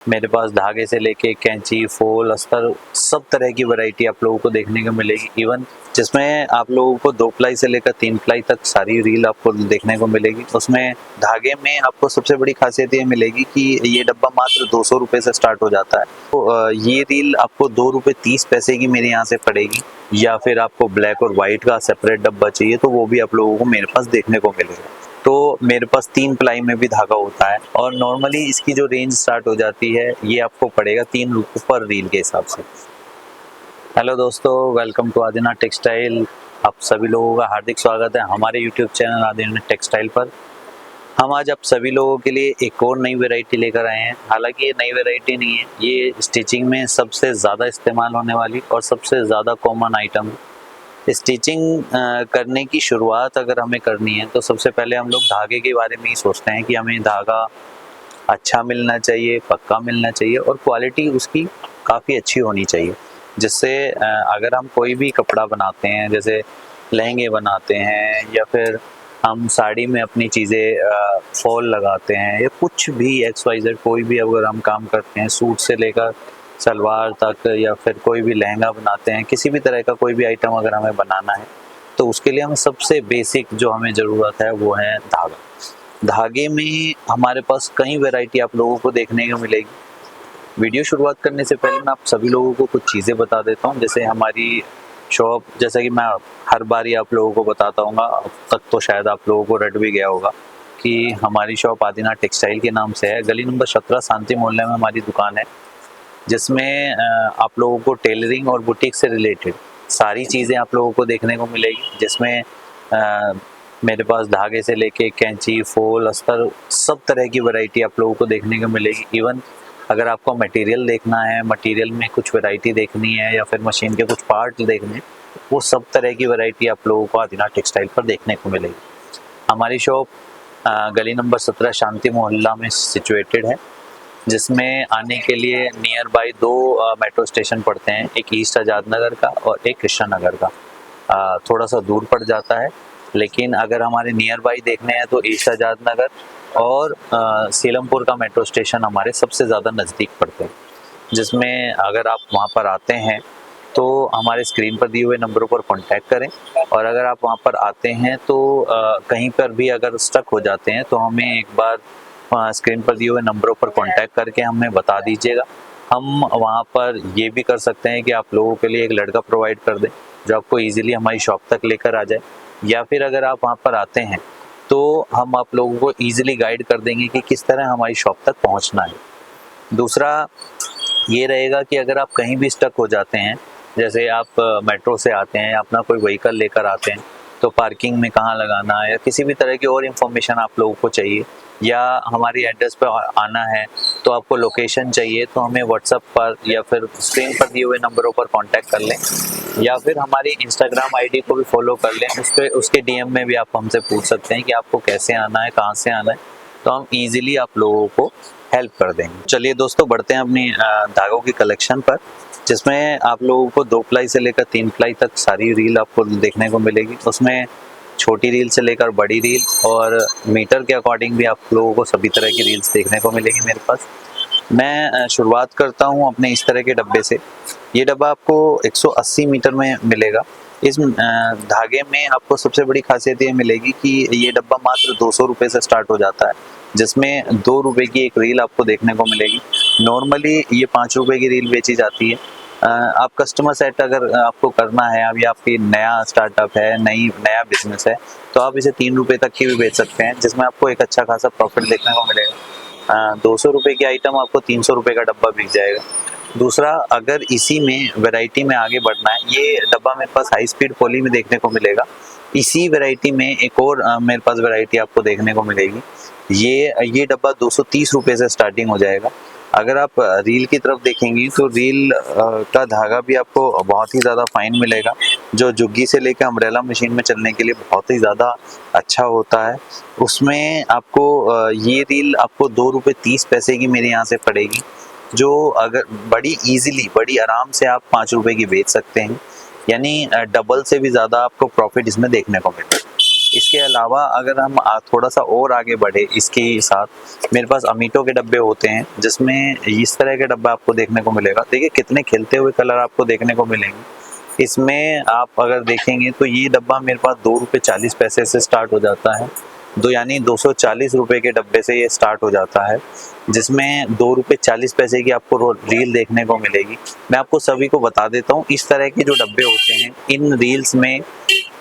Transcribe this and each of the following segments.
मेरे पास धागे से लेके कैंची, फूल, अस्तर सब तरह की वैरायटी आप लोगों को देखने को मिलेगी। इवन जिसमें आप लोगों को 2 प्लाई से लेकर 3 प्लाई तक सारी रील आपको देखने को मिलेगी। उसमें धागे में आपको सबसे बड़ी खासियत ये मिलेगी कि ये डब्बा मात्र 200 रुपये से स्टार्ट हो जाता है। तो ये रील आपको 2 रुपये 30 पैसे की मेरे यहाँ से पड़ेगी। या फिर आपको ब्लैक और वाइट का सेपरेट डब्बा चाहिए तो वो भी आप लोगों को मेरे पास देखने को मिलेगा। तो मेरे पास 3 प्लाई में भी धागा होता है और नॉर्मली इसकी जो रेंज स्टार्ट हो जाती है ये आपको पड़ेगा 3 रुपये पर रील के हिसाब से। हेलो दोस्तों, वेलकम टू आदिनाथ टेक्सटाइल। आप सभी लोगों का हार्दिक स्वागत है हमारे यूट्यूब चैनल आदिनाथ टेक्सटाइल पर। हम आज आप सभी लोगों के लिए एक और नई वैरायटी लेकर आए हैं। हालांकि ये नई वैरायटी नहीं है, ये स्टिचिंग में सबसे ज़्यादा इस्तेमाल होने वाली और सबसे ज़्यादा कॉमन आइटम है। स्टिचिंग करने की शुरुआत अगर हमें करनी है तो सबसे पहले हम लोग धागे के बारे में ही सोचते हैं कि हमें धागा अच्छा मिलना चाहिए, पक्का मिलना चाहिए और क्वालिटी उसकी काफ़ी अच्छी होनी चाहिए। जिससे अगर हम कोई भी कपड़ा बनाते हैं, जैसे लहंगे बनाते हैं या फिर हम साड़ी में अपनी चीज़ें फॉल लगाते हैं या कुछ भी XYZ कोई भी अगर हम काम करते हैं, सूट से लेकर सलवार तक या फिर कोई भी लहंगा बनाते हैं, किसी भी तरह का कोई भी आइटम अगर हमें बनाना है तो उसके लिए हमें सबसे बेसिक जो हमें ज़रूरत है वो है धागा। धागे में हमारे पास कई वैरायटी आप लोगों को देखने को मिलेगी। वीडियो शुरुआत करने से पहले मैं आप सभी लोगों को कुछ चीज़ें बता देता हूँ। जैसे हमारी शॉप, जैसा कि मैं हर बार ही आप लोगों को बताता हूँ, अब तक तो शायद आप लोगों को रट भी गया होगा कि हमारी शॉप आदिनाथ टेक्सटाइल के नाम से है। गली नंबर 17 शांति मोहल्ले में हमारी दुकान है, जिसमें आप लोगों को टेलरिंग और बुटीक से रिलेटेड सारी चीज़ें आप लोगों को देखने को मिलेगी। जिसमें मेरे पास धागे से लेके कैंची, फूल, अस्तर सब तरह की वैरायटी आप लोगों को देखने को मिलेगी। इवन अगर आपको मटेरियल देखना है, मटेरियल में कुछ वैरायटी देखनी है या फिर मशीन के कुछ पार्ट देखने हैं, वो सब तरह की वैरायटी आप लोगों को आदिनाथ टेक्सटाइल पर देखने को मिलेगी। हमारी शॉप गली नंबर 17 शांति मोहल्ला में सिचुएटेड है, जिसमें आने के लिए नियर बाई 2 मेट्रो स्टेशन पड़ते हैं, एक ईस्ट आज़ाद नगर का और एक कृष्ण नगर का। थोड़ा सा दूर पड़ जाता है, लेकिन अगर हमारे नियर बाई देखने हैं तो ईस्ट आज़ाद नगर और सीलमपुर का मेट्रो स्टेशन हमारे सबसे ज़्यादा नज़दीक पड़ते हैं। जिसमें अगर आप वहाँ पर आते हैं तो हमारे स्क्रीन पर दिए हुए नंबरों पर कांटेक्ट करें, और अगर आप वहाँ पर आते हैं तो कहीं पर भी अगर स्टक हो जाते हैं तो हमें एक बार स्क्रीन पर दिए हुए नंबरों पर कांटेक्ट करके हमें बता दीजिएगा। हम वहाँ पर ये भी कर सकते हैं कि आप लोगों के लिए एक लड़का प्रोवाइड कर दें जो आपको ईजिली हमारी शॉप तक लेकर आ जाए, या फिर अगर आप वहाँ पर आते हैं तो हम आप लोगों को ईजिली गाइड कर देंगे कि किस तरह हमारी शॉप तक पहुँचना है। दूसरा ये रहेगा कि अगर आप कहीं भी स्टक हो जाते हैं, जैसे आप मेट्रो से आते हैं, अपना कोई व्हीकल लेकर आते हैं, तो पार्किंग में कहाँ लगाना है या किसी भी तरह की और इन्फॉर्मेशन आप लोगों को चाहिए, या हमारी एड्रेस पर आना है तो आपको लोकेशन चाहिए, तो हमें व्हाट्सएप पर या फिर स्क्रीन पर दिए हुए नंबरों पर कांटेक्ट कर लें, या फिर हमारी इंस्टाग्राम आईडी को भी फॉलो कर लें। उसके DM में भी आप हमसे पूछ सकते हैं कि आपको कैसे आना है, कहाँ से आना है, तो हम ईजिली आप लोगों को हेल्प कर देंगे। चलिए दोस्तों, बढ़ते हैं अपनी धागों की कलेक्शन पर, जिसमें आप लोगों को 2 प्लाई से लेकर 3 प्लाई तक सारी रील आपको देखने को मिलेगी। उसमें छोटी रील से लेकर बड़ी रील और मीटर के अकॉर्डिंग भी आप लोगों को सभी तरह की रील्स देखने को मिलेगी मेरे पास। मैं शुरुआत करता हूं अपने इस तरह के डब्बे से। ये डब्बा आपको 180 मीटर में मिलेगा। इस धागे में आपको सबसे बड़ी खासियत ये मिलेगी कि ये डब्बा मात्र 200 रुपये से स्टार्ट हो जाता है, जिसमें 2 रुपये की एक रील आपको देखने को मिलेगी। नॉर्मली ये 5 रुपये की रील बेची जाती है। आप कस्टमर सेट अगर आपको करना है, अभी आपकी नया स्टार्टअप है, नया बिजनेस है, तो आप इसे 3 रुपये तक की भी बेच सकते हैं, जिसमें आपको एक अच्छा खासा प्रॉफिट देखने को मिलेगा। 200 रुपये की आइटम आपको 300 रुपये का डब्बा बिक जाएगा। दूसरा, अगर इसी में वैरायटी में आगे बढ़ना है, ये डब्बा मेरे पास हाई स्पीड पॉली में देखने को मिलेगा। इसी वैरायटी में एक और मेरे पास वैरायटी आपको देखने को मिलेगी। ये डब्बा 230 रुपये से स्टार्टिंग हो जाएगा। अगर आप रील की तरफ देखेंगे तो रील का धागा भी आपको बहुत ही ज़्यादा फाइन मिलेगा, जो जुग्गी से लेकर अम्ब्रेला मशीन में चलने के लिए बहुत ही ज़्यादा अच्छा होता है। उसमें आपको ये रील आपको 2 रुपये 30 पैसे की मेरे यहाँ से पड़ेगी, जो अगर बड़ी आराम से आप 5 रुपये की बेच सकते हैं, यानी डबल से भी ज़्यादा आपको प्रॉफिट इसमें देखने को मिलेगा। इसके अलावा अगर हम थोड़ा सा और आगे बढ़े इसके साथ, मेरे पास अमीटो के डब्बे होते हैं जिसमें इस तरह के डब्बा आपको देखने को मिलेगा। देखिए कितने खिलते हुए कलर आपको देखने को मिलेंगे। इसमें आप अगर देखेंगे तो ये डब्बा मेरे पास 2 रुपये 40 पैसे से स्टार्ट हो जाता है, यानी 240 रुपये के डब्बे से ये स्टार्ट हो जाता है, जिसमें 2 रुपये 40 पैसे की आपको रील देखने को मिलेगी। मैं आपको सभी को बता देता हूँ, इस तरह के जो डब्बे होते हैं इन रील्स में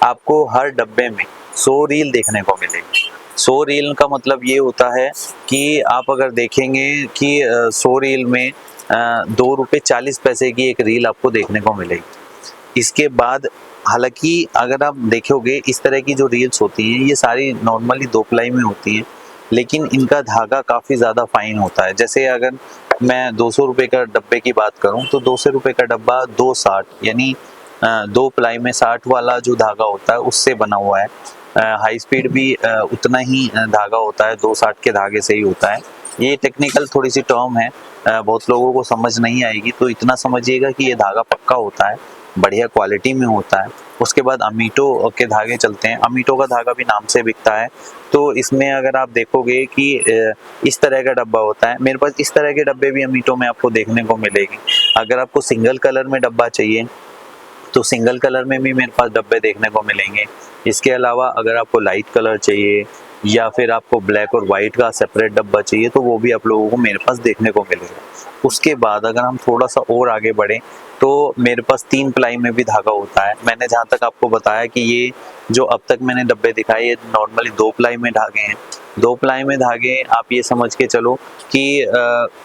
आपको हर डब्बे में 100 रील देखने को मिलेगी। 100 रील का मतलब ये होता है कि आप अगर देखेंगे कि 100 रील में 2 रुपये 40 पैसे की एक रील आपको देखने को मिलेगी। इसके बाद हालांकि अगर आप देखोगे इस तरह की जो रील्स होती हैं ये सारी नॉर्मली 2 प्लाई में होती हैं, लेकिन इनका धागा काफ़ी ज़्यादा फाइन होता है। जैसे अगर मैं 200 रुपये का डब्बे की बात करूं तो 200 रुपये का डब्बा 260 यानी 2 प्लाई में 60 वाला जो धागा होता है उससे बना हुआ है। हाई स्पीड भी उतना ही धागा होता है, 260 के धागे से ही होता है। ये टेक्निकल थोड़ी सी टर्म है, बहुत लोगों को समझ नहीं आएगी, तो इतना समझिएगा कि ये धागा पक्का होता है, बढ़िया क्वालिटी में होता है। उसके बाद अमीटो के धागे चलते हैं। अमीटो का धागा भी नाम से बिकता है, तो इसमें अगर आप देखोगे कि इस तरह का डब्बा होता है। मेरे पास इस तरह के डब्बे भी अमीटो में आपको देखने को मिलेगी। अगर आपको सिंगल कलर में डब्बा चाहिए तो सिंगल कलर में भी मेरे पास डब्बे देखने को मिलेंगे। इसके अलावा अगर आपको लाइट कलर चाहिए या फिर आपको ब्लैक और वाइट का सेपरेट डब्बा चाहिए तो वो भी आप लोगों को मेरे पास देखने को मिलेगा। उसके बाद अगर हम थोड़ा सा और आगे बढ़ें तो मेरे पास 3 प्लाई में भी धागा होता है। मैंने जहाँ तक आपको बताया कि ये जो अब तक मैंने डब्बे दिखाए ये नॉर्मली 2 प्लाई में धागे हैं। 2 प्लाई में धागे आप ये समझ के चलो कि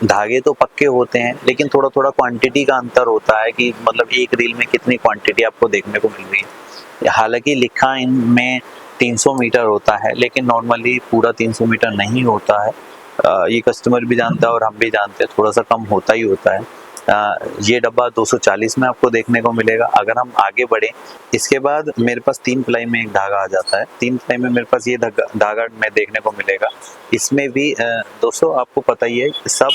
धागे तो पक्के होते हैं, लेकिन थोड़ा थोड़ा क्वांटिटी का अंतर होता है कि मतलब एक रील में कितनी क्वांटिटी आपको देखने को मिल रही है। हालांकि लिखा इनमें 300 मीटर होता है, लेकिन नॉर्मली पूरा 300 मीटर नहीं होता है। ये कस्टमर भी जानता है और हम भी जानते हैं, थोड़ा सा कम होता ही होता है। ये डब्बा 240 में आपको देखने को मिलेगा। अगर हम आगे बढ़े इसके बाद मेरे पास 3 प्लाई में एक धागा आ जाता है। 3 प्लाई में मेरे पास ये धागा में देखने को मिलेगा। इसमें भी दोस्तों आपको पता ही है सब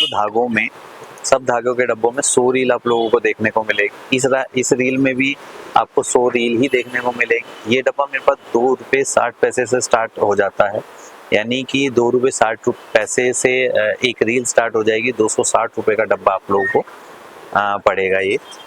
धागों के डब्बों में 100 रील आप लोगों को देखने को मिलेगी। इस रील में भी आपको 100 रील ही देखने को मिलेगी। ये डब्बा मेरे पास 2 रुपये 60 पैसे से स्टार्ट हो जाता है, यानी कि 2 रुपये 60 पैसे से एक रील स्टार्ट हो जाएगी। 260 रुपये का डब्बा आप लोगों को पड़ेगा।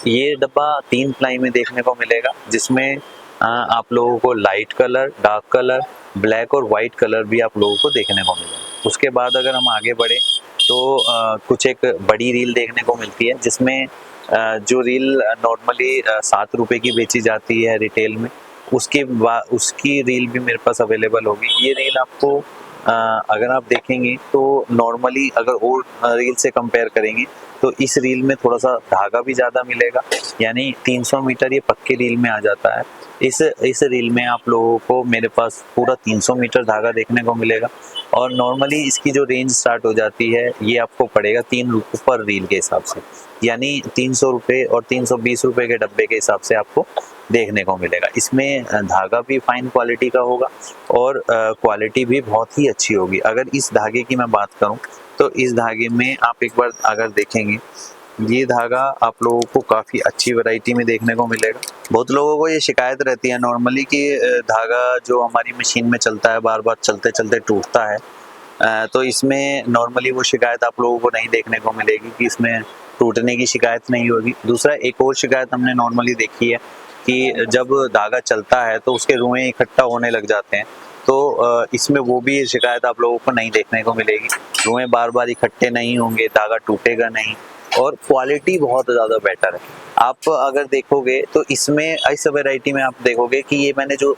ये डब्बा 3 प्लाई में देखने को मिलेगा, जिसमें आप लोगों को light colour, dark colour, black और वाइट कलर भी आप लोगों को देखने को मिलेगा। उसके बाद अगर हम आगे बढ़े तो कुछ एक बड़ी रील देखने को मिलती है, जिसमें जो रील नॉर्मली 7 रुपये की बेची जाती है रिटेल में, उसकी रील भी मेरे पास अवेलेबल होगी। ये रील आपको अगर आप देखेंगे तो नॉर्मली अगर और रील से कंपेयर करेंगे तो इस रील में थोड़ा सा धागा भी ज़्यादा मिलेगा, यानी 300 मीटर ये पक्के रील में आ जाता है। इस रील में आप लोगों को मेरे पास पूरा 300 मीटर धागा देखने को मिलेगा, और नॉर्मली इसकी जो रेंज स्टार्ट हो जाती है ये आपको पड़ेगा 3 रुपये पर रील के हिसाब से, यानी 300 रुपये और 320 रुपये के डब्बे के हिसाब से आपको देखने को मिलेगा। इसमें धागा भी फाइन क्वालिटी का होगा और क्वालिटी भी बहुत ही अच्छी होगी। अगर इस धागे की मैं बात करूं तो इस धागे में आप एक बार अगर देखेंगे, ये धागा आप लोगों को काफ़ी अच्छी वैरायटी में देखने को मिलेगा। बहुत लोगों को ये शिकायत रहती है नॉर्मली कि धागा जो हमारी मशीन में चलता है बार बार चलते चलते टूटता है, तो इसमें नॉर्मली वो शिकायत आप लोगों को नहीं देखने को मिलेगी कि इसमें टूटने की शिकायत नहीं होगी। दूसरा एक और शिकायत हमने नॉर्मली देखी है कि जब धागा चलता है तो उसके रुएं इकट्ठा होने लग जाते हैं, तो इसमें वो भी शिकायत आप लोगों को नहीं देखने को मिलेगी। रुएं बार बार इकट्ठे नहीं होंगे, धागा टूटेगा नहीं, और क्वालिटी बहुत ज़्यादा बेटर है। आप अगर देखोगे तो इसमें इस वैरायटी में आप देखोगे कि ये मैंने जो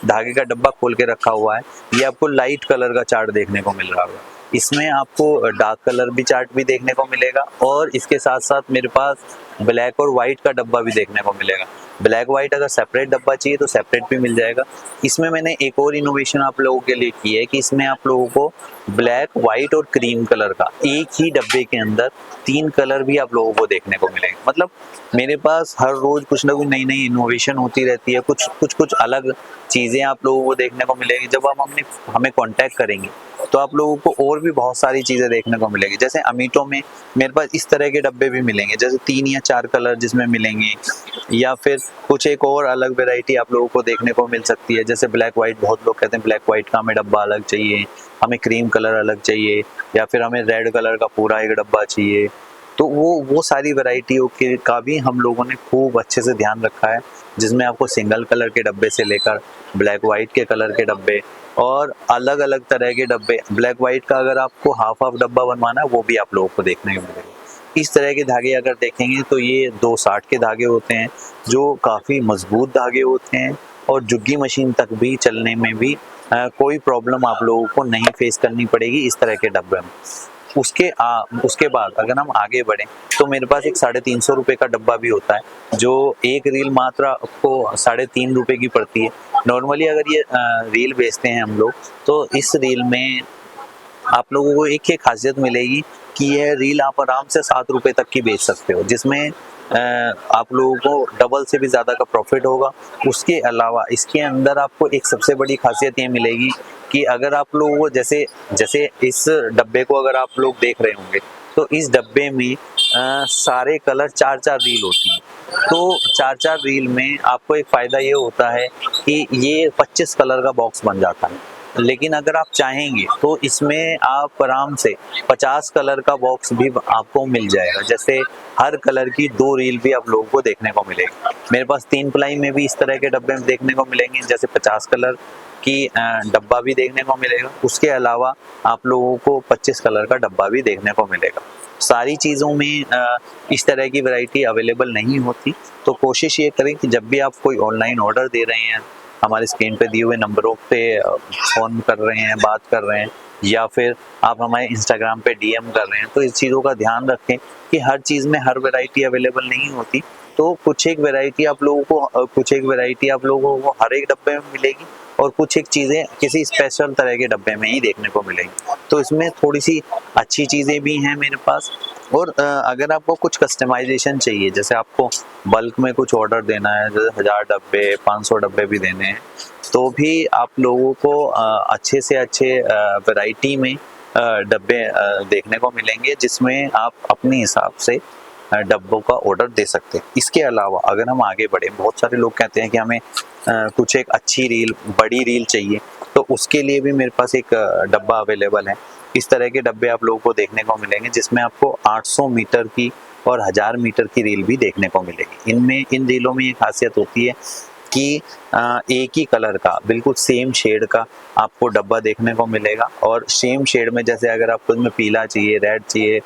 धागे का डब्बा खोल के रखा हुआ है ये आपको लाइट कलर का चार्ट देखने को मिल रहा होगा। इसमें आपको डार्क कलर भी चार्ट भी देखने को मिलेगा, और इसके साथ साथ मेरे पास ब्लैक और वाइट का डब्बा भी देखने को मिलेगा। ब्लैक वाइट अगर सेपरेट डब्बा चाहिए तो सेपरेट भी मिल जाएगा। इसमें मैंने एक और इनोवेशन आप लोगों के लिए की है कि इसमें आप लोगों को ब्लैक, वाइट और क्रीम कलर का एक ही डब्बे के अंदर 3 कलर भी आप लोगों को देखने को मिलेगा। मतलब मेरे पास हर रोज कुछ ना कुछ नई नई इनोवेशन होती रहती है, कुछ अलग चीज़ें आप लोगों को देखने को मिलेगी। जब हम हमें कांटेक्ट करेंगे तो आप लोगों को और भी बहुत सारी चीज़ें देखने को मिलेगी। जैसे अमीटो में मेरे पास इस तरह के डब्बे भी मिलेंगे, जैसे 3 या 4 कलर जिसमें मिलेंगे, या फिर कुछ एक और अलग वैरायटी आप लोगों को देखने को मिल सकती है। जैसे ब्लैक वाइट, बहुत लोग कहते हैं ब्लैक वाइट का हमें डब्बा अलग चाहिए, हमें क्रीम कलर अलग चाहिए, या फिर हमें रेड कलर का पूरा एक डब्बा चाहिए। तो वो सारी वैरायटियों के का भी हम लोगों ने खूब अच्छे से ध्यान रखा है, जिसमें आपको सिंगल कलर के डब्बे से लेकर ब्लैक वाइट के कलर के डब्बे और अलग अलग तरह के डब्बे, ब्लैक वाइट का अगर आपको हाफ हाफ डब्बा बनवाना है वो भी आप लोगों को देखने को मिलेगा। इस तरह के धागे अगर देखेंगे तो ये 260 के धागे होते हैं, जो काफ़ी मजबूत धागे होते हैं और जुग्गी मशीन तक भी चलने में भी कोई प्रॉब्लम आप लोगों को नहीं फेस करनी पड़ेगी इस तरह के डब्बे में। उसके बाद अगर हम आगे बढ़ें तो मेरे पास एक 350 रुपये का डब्बा भी होता है, जो एक रील मात्र आपको 3.5 रुपये की पड़ती है। नॉर्मली अगर ये रील बेचते हैं हम लोग, तो इस रील में आप लोगों को एक खासियत मिलेगी कि यह रील आप आराम से 7 रुपये तक की बेच सकते हो, जिसमें आप लोगों को डबल से भी ज़्यादा का प्रॉफिट होगा। उसके अलावा इसके अंदर आपको एक सबसे बड़ी खासियत ये मिलेगी कि अगर आप लोगों को जैसे इस डब्बे को अगर आप लोग देख रहे होंगे, तो इस डब्बे में सारे कलर 4-4 रील होती हैं। तो 4-4 रील में आपको एक फ़ायदा ये होता है कि ये 25 कलर का बॉक्स बन जाता है। लेकिन अगर आप चाहेंगे तो इसमें आप आराम से 50 कलर का बॉक्स भी आपको मिल जाएगा। जैसे हर कलर की 2 रील भी आप लोगों को देखने को मिलेगी। मेरे पास 3 प्लाई में भी इस तरह के डब्बे देखने को मिलेंगे, जैसे 50 कलर की डब्बा भी देखने को मिलेगा। उसके अलावा आप लोगों को 25 कलर का डब्बा भी देखने को मिलेगा। सारी चीज़ों में इस तरह की वैरायटी अवेलेबल नहीं होती, तो कोशिश ये करें कि जब भी आप कोई ऑनलाइन ऑर्डर दे रहे हैं, हमारे स्क्रीन पे दिए हुए नंबरों पे फ़ोन कर रहे हैं, बात कर रहे हैं, या फिर आप हमारे इंस्टाग्राम पे डीएम कर रहे हैं, तो इस चीज़ों का ध्यान रखें कि हर चीज़ में हर वैरायटी अवेलेबल नहीं होती। तो कुछ एक वैरायटी आप लोगों को हर एक डब्बे में मिलेगी और कुछ एक चीज़ें किसी स्पेशल तरह के डब्बे में ही देखने को मिलेंगी। तो इसमें थोड़ी सी अच्छी चीज़ें भी हैं मेरे पास। और अगर आपको कुछ कस्टमाइजेशन चाहिए, जैसे आपको बल्क में कुछ ऑर्डर देना है, जैसे 1000 डब्बे 500 डब्बे भी देने हैं, तो भी आप लोगों को अच्छे से अच्छे वैरायटी में डब्बे देखने को मिलेंगे, जिसमें आप अपने हिसाब से डब्बों का ऑर्डर दे सकते हैं। इसके अलावा अगर हम आगे बढ़े, बहुत सारे लोग कहते हैं कि हमें कुछ एक अच्छी रील, बड़ी रील चाहिए, तो उसके लिए भी मेरे पास एक डब्बा अवेलेबल है। इस तरह के डब्बे आप लोगों को देखने को मिलेंगे, जिसमें आपको 800 मीटर की और 1000 मीटर की रील भी देखने को मिलेगी। इन रीलों में ये खासियत होती है कि एक ही कलर का, बिल्कुल सेम शेड का आपको डब्बा देखने को मिलेगा। और सेम शेड में, जैसे अगर आपको इसमें पीला चाहिए, रेड चाहिए,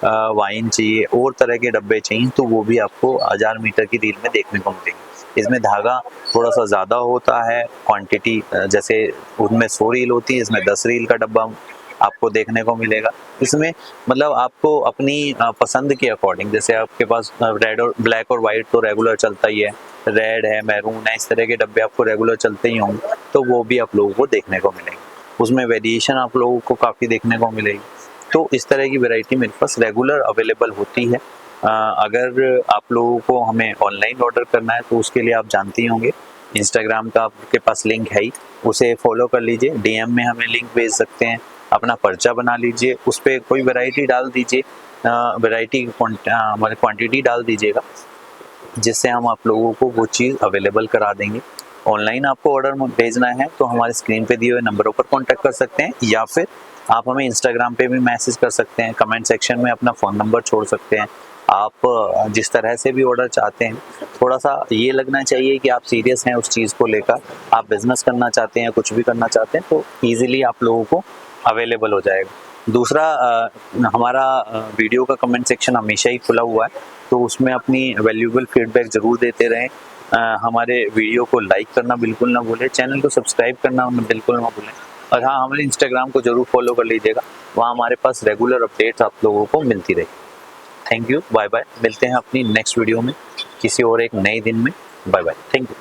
वाइन चाहिए, और तरह के डब्बे चाहिए, तो वो भी आपको 1000 मीटर की रील में देखने को मिलेंगे। इसमें धागा थोड़ा सा ज़्यादा होता है, क्वांटिटी जैसे उनमें 100 रील होती है, इसमें 10 रील का डब्बा आपको देखने को मिलेगा। इसमें मतलब आपको अपनी पसंद के अकॉर्डिंग, जैसे आपके पास रेड और ब्लैक और वाइट तो रेगुलर चलता ही है, रेड है, मैरून है, इस तरह के डब्बे आपको रेगुलर चलते ही होंगे, तो वो भी आप लोगों को देखने को मिलेंगे। उसमें वेरिएशन आप लोगों को काफ़ी देखने को मिलेगी। तो इस तरह की वैरायटी मेरे पास रेगुलर अवेलेबल होती है। अगर आप लोगों को हमें ऑनलाइन ऑर्डर करना है, तो उसके लिए आप जानते ही होंगे, इंस्टाग्राम का आपके पास लिंक है ही, उसे फॉलो कर लीजिए। डीएम में हमें लिंक भेज सकते हैं, अपना पर्चा बना लीजिए, उस पर कोई वैरायटी डाल दीजिए, वैरायटी हमारे क्वांटिटी डाल दीजिएगा, जिससे हम आप लोगों को वो चीज़ अवेलेबल करा देंगे। ऑनलाइन आपको ऑर्डर भेजना है तो हमारे स्क्रीन पे दिए हुए नंबरों पर कांटेक्ट कर सकते हैं, या फिर आप हमें इंस्टाग्राम पे भी मैसेज कर सकते हैं, कमेंट सेक्शन में अपना फ़ोन नंबर छोड़ सकते हैं। आप जिस तरह से भी ऑर्डर चाहते हैं, थोड़ा सा ये लगना चाहिए कि आप सीरियस हैं उस चीज़ को लेकर, आप बिज़नेस करना चाहते हैं, कुछ भी करना चाहते हैं, तो ईज़िली आप लोगों को अवेलेबल हो जाएगा। दूसरा, हमारा वीडियो का कमेंट सेक्शन हमेशा ही खुला हुआ है, तो उसमें अपनी वैल्यूएबल फीडबैक ज़रूर देते रहें। हमारे वीडियो को लाइक करना बिल्कुल ना भूलें, चैनल को सब्सक्राइब करना बिल्कुल ना भूलें, और हाँ, हमारे इंस्टाग्राम को ज़रूर फॉलो कर लीजिएगा, वहाँ हमारे पास रेगुलर अपडेट्स आप लोगों को मिलती रही। Thank you, bye bye. मिलते हैं अपनी नेक्स्ट वीडियो में किसी और एक नए दिन में। Bye bye, thank you.